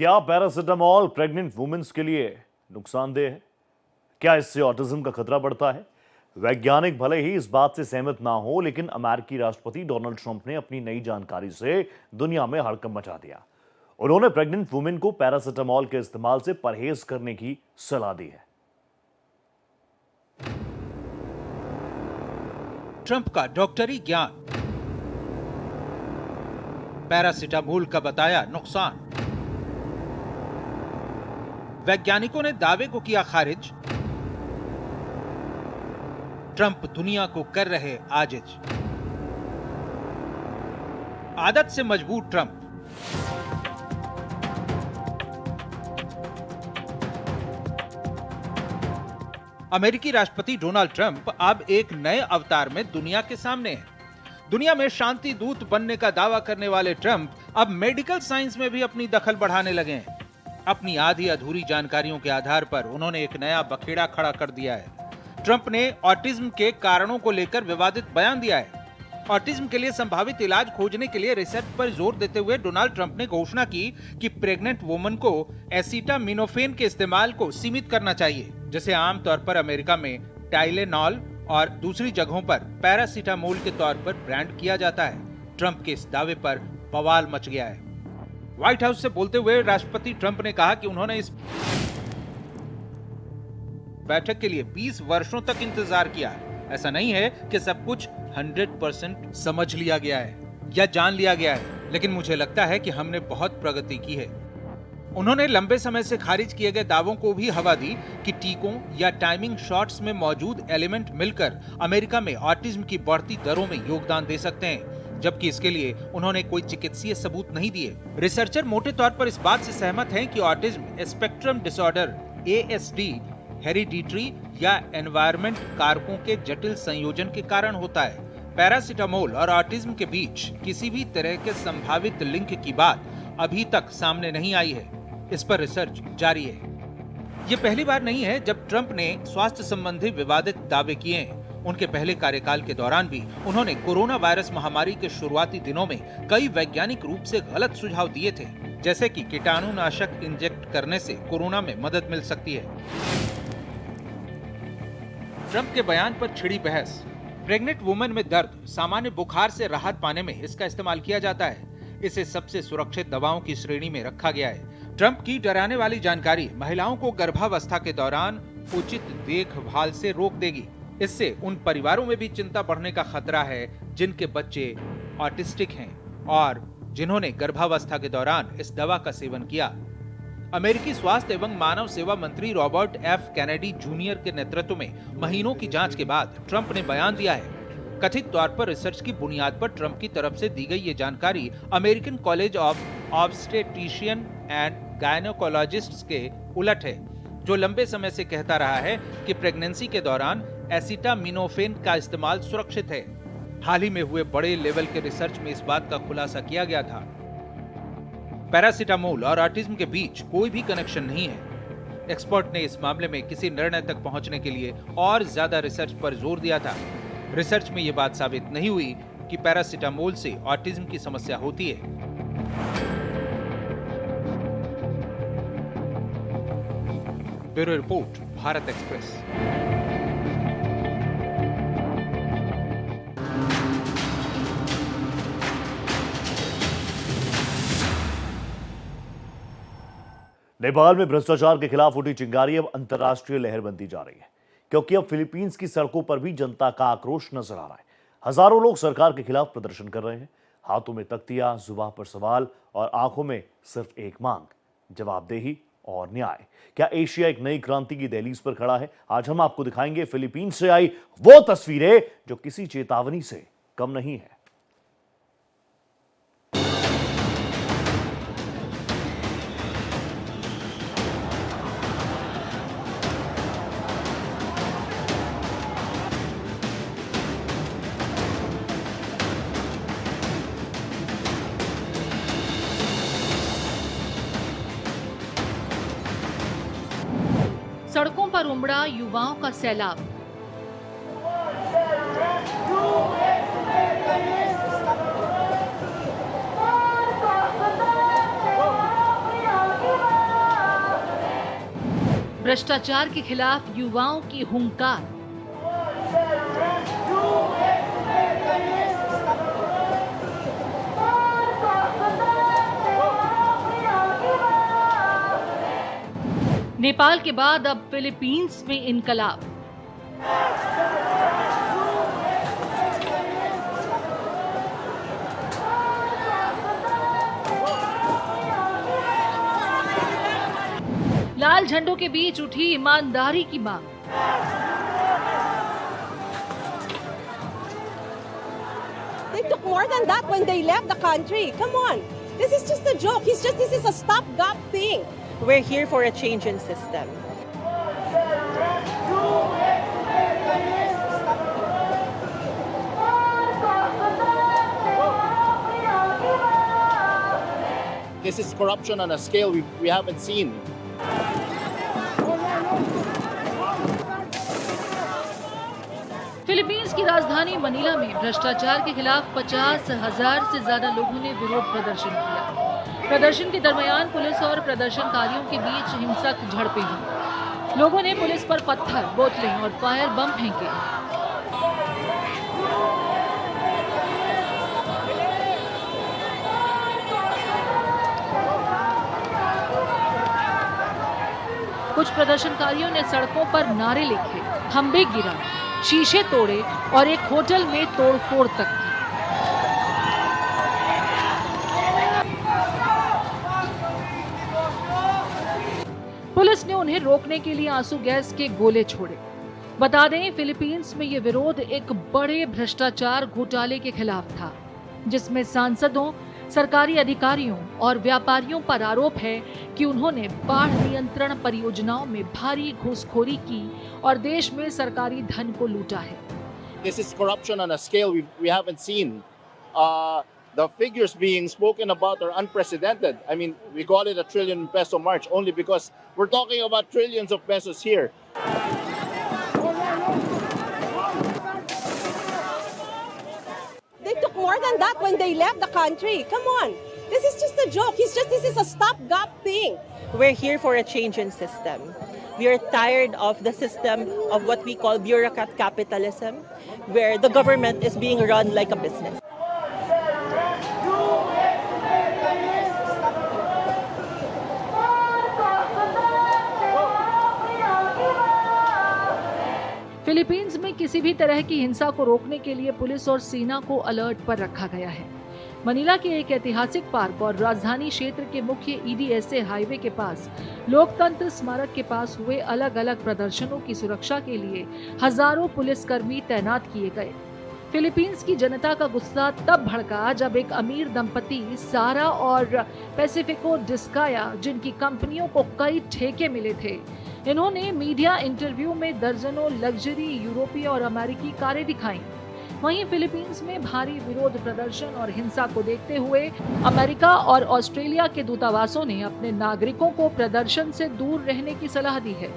क्या paracetamol pregnant women's के लिए नुकसानदेह है? क्या इससे ऑटिज्म का खतरा बढ़ता है? वैज्ञानिक भले ही इस बात से सहमत ना हो, लेकिन अमेरिकी राष्ट्रपति डोनाल्ड ट्रंप ने अपनी नई जानकारी से दुनिया में हड़कंप मचा दिया। उन्होंने प्रेग्नेंट वुमेन को पैरासिटामोल के इस्तेमाल से परहेज करने की सलाह दी है। ट्रंप का डॉक्टरी ज्ञान, पैरासिटामोल का बताया नुकसान, वैज्ञानिकों ने दावे को किया खारिज, ट्रंप दुनिया को कर रहे आजिज। आदत से मजबूर ट्रंप। अमेरिकी राष्ट्रपति डोनाल्ड ट्रंप अब एक नए अवतार में दुनिया के सामने हैं। दुनिया में शांति दूत बनने का दावा करने वाले ट्रंप अब मेडिकल साइंस में भी अपनी दखल बढ़ाने लगे हैं। अपनी आधी अधूरी जानकारियों के आधार पर उन्होंने एक नया बखेड़ा खड़ा कर दिया है। ट्रंप ने ऑटिज्म के कारणों को लेकर विवादित बयान दिया है। ऑटिज्म के लिए संभावित इलाज खोजने के लिए रिसर्च पर जोर देते हुए डोनाल्ड ट्रंप ने घोषणा की कि प्रेग्नेंट वुमन को एसिटामिनोफेन के इस्तेमाल को सीमित करना चाहिए, जिसे आमतौर पर अमेरिका में टाइलेनॉल और दूसरी जगहों पर पैरासिटामोल के तौर पर ब्रांड किया जाता है। ट्रंप के इस दावे पर बवाल मच गया है। व्हाइट हाउस से बोलते हुए राष्ट्रपति ट्रंप ने कहा कि उन्होंने इस बैठक के लिए 20 वर्षों तक इंतजार किया है। ऐसा नहीं है कि सब कुछ 100% समझ लिया गया है या जान लिया गया है, लेकिन मुझे लगता है कि हमने बहुत प्रगति की है। उन्होंने लंबे समय से खारिज किए गए दावों को भी हवा दी कि टीकों या टाइमिंग शॉट्स में मौजूद एलिमेंट मिलकर अमेरिका में ऑटिज्म की बढ़ती दरों में योगदान दे सकते हैं, जबकि इसके लिए उन्होंने कोई चिकित्सीय सबूत नहीं दिए। रिसर्चर मोटे तौर पर इस बात से सहमत हैं कि autism spectrum disorder ASD hereditary या एनवायरमेंट कारकों के जटिल संयोजन के कारण होता है। पैरासिटामोल और ऑटिज्म के बीच किसी भी तरह के संभावित लिंक की बात अभी तक सामने नहीं आई है। इस पर रिसर्च जारी है। ये पहली बार नहीं है जब ट्रंप ने स्वास्थ्य संबंधी विवादित दावे किए हैं। उनके पहले कार्यकाल के दौरान भी उन्होंने कोरोना वायरस महामारी के शुरुआती दिनों में कई वैज्ञानिक रूप से गलत सुझाव दिए थे, जैसे कि कीटाणुनाशक इंजेक्ट करने से कोरोना में मदद मिल सकती है। ट्रंप के बयान पर छिड़ी बहस। प्रेग्नेंट वुमेन में दर्द, सामान्य बुखार से राहत पाने में इसका इस्तेमाल किया जाता है। इसे सबसे सुरक्षित दवाओं की श्रेणी में रखा गया है। ट्रंप की डराने वाली जानकारी महिलाओं को गर्भावस्था के दौरान उचित देखभाल से रोक देगी। इससे उन परिवारों में भी चिंता बढ़ने का खतरा है जिनके बच्चे ऑटिस्टिक हैं और जिन्होंने गर्भावस्था के दौरान इस दवा का सेवन किया। अमेरिकी स्वास्थ्य एवं मानव सेवा मंत्री रॉबर्ट F कैनेडी जूनियर के नेतृत्व में महीनों की जांच के बाद ट्रंप ने बयान दिया है। कथित तौर पर रिसर्च की बुनियाद पर ट्रंप की तरफ से दी गई ये जानकारी American College of Obstetricians and Gynecologists के उलट है, जो लंबे समय से कहता रहा है कि प्रेगनेंसी के दौरान एसिटामिनोफेन का इस्तेमाल सुरक्षित है। हाल ही में हुए बड़े लेवल के रिसर्च में इस बात का खुलासा किया गया था। पैरासिटामोल और ऑटिज्म के बीच कोई भी कनेक्शन नहीं है। एक्सपर्ट ने इस मामले में किसी निर्णय तक पहुंचने के लिए और ज्यादा रिसर्च पर जोर दिया था। रिसर्च में यह बात साबित नहीं हुई कि पैरासिटामोल से ऑटिज्म की समस्या होती है। Bureau report, Bharat express. Nepal में भ्रष्टाचार के खिलाफ उठी चिंगारी अब अंतर्राष्ट्रीय लहर बनती जा रही है, क्योंकि अब फिलीपींस की सड़कों पर भी जनता का आक्रोश नजर आ रहा है। हजारों लोग सरकार के खिलाफ प्रदर्शन कर रहे हैं। हाथों में तख्तियां, जुबान पर सवाल और आंखों में सिर्फ एक मांग, जवाबदेही और न्याय। क्या एशिया एक नई क्रांति की दहलीज पर खड़ा है? आज हम आपको दिखाएंगे फिलीपींस से आई वो तस्वीरें जो किसी चेतावनी से कम नहीं है। सड़कों पर उमड़ा युवाओं का सैलाब। भ्रष्टाचार के खिलाफ युवाओं की हुंकार। नेपाल के बाद अब फिलीपींस में इनकलाब। लाल झंडों के बीच उठी ईमानदारी की मांग। They took more than that when they left the country. Come on. This is just a joke. This is a stopgap thing. We're here for a change in system. This is corruption on a scale we haven't seen. Philippines की राजधानी Manila में भ्रष्टाचार के खिलाफ 50,000 से ज्यादा लोगों ने विरोध प्रदर्शन किया। प्रदर्शन के दरमियान पुलिस और प्रदर्शनकारियों के बीच हिंसक झड़पें हुई। लोगों ने पुलिस पर पत्थर, बोतलें और फायर बम फेंके। कुछ प्रदर्शनकारियों ने सड़कों पर नारे लिखे, खंबे गिरा, शीशे तोड़े और एक होटल में तोड़फोड़ तक की। पुलिस ने उन्हें रोकने के लिए आंसू गैस के गोले छोड़े। बता दें, फिलीपींस में ये विरोध एक बड़े भ्रष्टाचार घोटाले के खिलाफ था, जिसमें सांसदों, सरकारी अधिकारियों और व्यापारियों पर आरोप है कि उन्होंने बाढ़ नियंत्रण परियोजनाओं में भारी घूसखोरी की और देश में सरकारी धन को लूटा है। This is corruption on a scale we haven't seen. The figures being spoken about are unprecedented. I mean, we call it a trillion peso march only because we're talking about trillions of pesos here. They took more than that when they left the country. Come on. This is just a joke. This is a stopgap thing. We're here for a change in system. We are tired of the system of what we call bureaucrat capitalism, where the government is being run like a business. Philippines में किसी भी तरह की हिंसा को रोकने के लिए पुलिस और सेना को अलर्ट पर रखा गया है। मनीला के एक ऐतिहासिक पार्क और राजधानी क्षेत्र के मुख्य EDSA हाईवे के पास लोकतंत्र स्मारक के पास हुए अलग अलग प्रदर्शनों की सुरक्षा के लिए हजारों पुलिसकर्मी तैनात किए गए। फिलीपींस की जनता का गुस्सा तब भड़का जब एक अमीर दंपति सारा और पैसिफिको डिस्काया, जिनकी कंपनियों को कई ठेके मिले थे, इन्होंने मीडिया इंटरव्यू में दर्जनों लग्जरी यूरोपीय और अमेरिकी कारें दिखाईं। वहीं फिलीपींस में भारी विरोध प्रदर्शन और हिंसा को देखते हुए अमेरिका और ऑस्ट्रेलिया के दूतावासों ने अपने नागरिकों को प्रदर्शन से दूर रहने की सलाह दी है।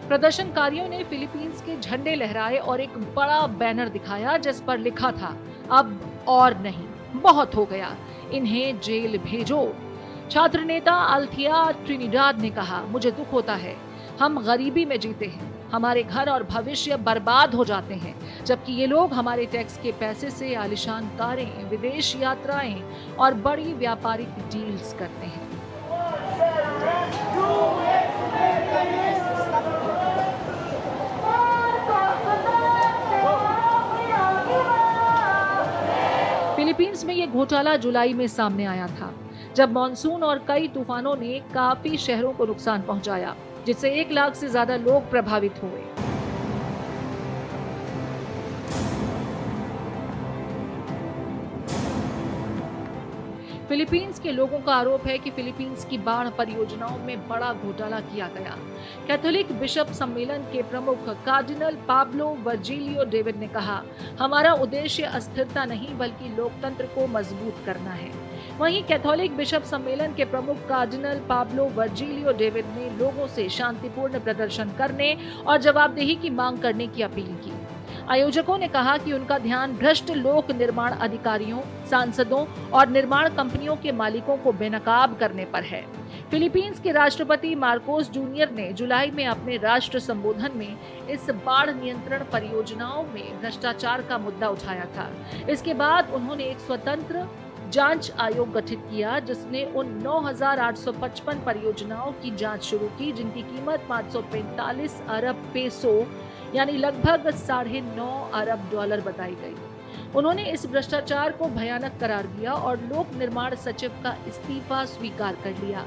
प्रदर्शनकारियों ने फिलीपींस के झंडे लहराए और एक बड़ा बैनर दिखाया जिस पर लिखा था, अब और नहीं, बहुत हो गया, इन्हें जेल भेजो। छात्र नेता अल्थिया ट्रिनिडाद ने कहा, मुझे दुख होता है, हम गरीबी में जीते हैं, हमारे घर और भविष्य बर्बाद हो जाते हैं, जबकि ये लोग हमारे टैक्स के पैसे से आलीशान कारें, विदेश यात्राएं और बड़ी व्यापारिक डील्स करते हैं। फिलीपींस में ये घोटाला जुलाई में सामने आया था, जब मॉनसून और कई तूफानों ने काफी शहरों को नुकसान पहुंचाया, जिससे 1 लाख से ज्यादा लोग प्रभावित हुए। फिलीपींस के लोगों का आरोप है कि फिलीपींस की बाढ़ परियोजनाओं में बड़ा घोटाला किया गया। कैथोलिक बिशप सम्मेलन के प्रमुख कार्डिनल पाब्लो वर्जिलियो डेविड ने कहा, हमारा उद्देश्य अस्थिरता नहीं बल्कि लोकतंत्र को मजबूत करना है। वहीं कैथोलिक बिशप सम्मेलन के प्रमुख कार्डिनल पाब्लो वर्जिलियो डेविड ने लोगों से शांतिपूर्ण प्रदर्शन करने और जवाबदेही की मांग करने की अपील की। आयोजकों ने कहा कि उनका ध्यान भ्रष्ट लोक निर्माण अधिकारियों, सांसदों और निर्माण कंपनियों के मालिकों को बेनकाब करने पर है। फिलीपींस के राष्ट्रपति मार्कोस जूनियर ने जुलाई में अपने राष्ट्र संबोधन में इस बाढ़ नियंत्रण परियोजनाओं में भ्रष्टाचार का मुद्दा उठाया था। इसके बाद उन्होंने एक स्वतंत्र जांच आयोग गठित किया, जिसने उन 9,855 परियोजनाओं की जांच शुरू की जिनकी कीमत 545 अरब पेसो यानी लगभग $9.5 अरब बताई गई। उन्होंने इस भ्रष्टाचार को भयानक करार दिया और लोक निर्माण सचिव का इस्तीफा स्वीकार कर लिया।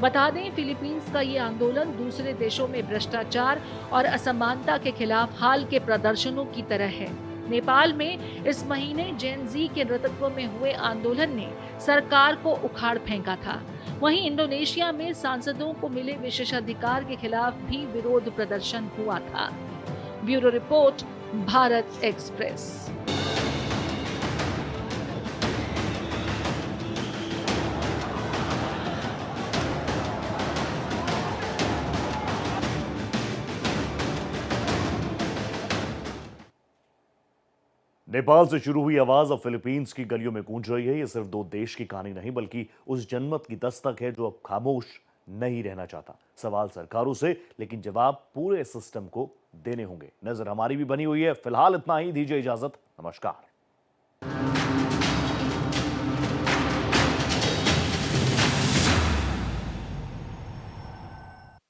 बता दें, फिलीपींस का ये आंदोलन दूसरे देशों में भ्रष्टाचार और असमानता के खिलाफ हाल के प्रदर्शनों की तरह है। नेपाल में इस महीने जेन जी के नेतृत्व में हुए आंदोलन ने सरकार को उखाड़ फेंका था। वहीं इंडोनेशिया में सांसदों को मिले विशेषाधिकार के खिलाफ भी विरोध प्रदर्शन हुआ था। Bureau report, Bharat express. Nepal से शुरू हुई आवाज अब फिलीपींस की गलियों में गूंज रही है। ये सिर्फ दो देश की कहानी नहीं बल्कि उस जनमत की दस्तक है जो अब खामोश नहीं रहना चाहता। सवाल सरकारों से, लेकिन जवाब पूरे सिस्टम को देने होंगे। नजर हमारी भी बनी हुई है। फिलहाल इतना ही, दीजिए इजाजत, नमस्कार।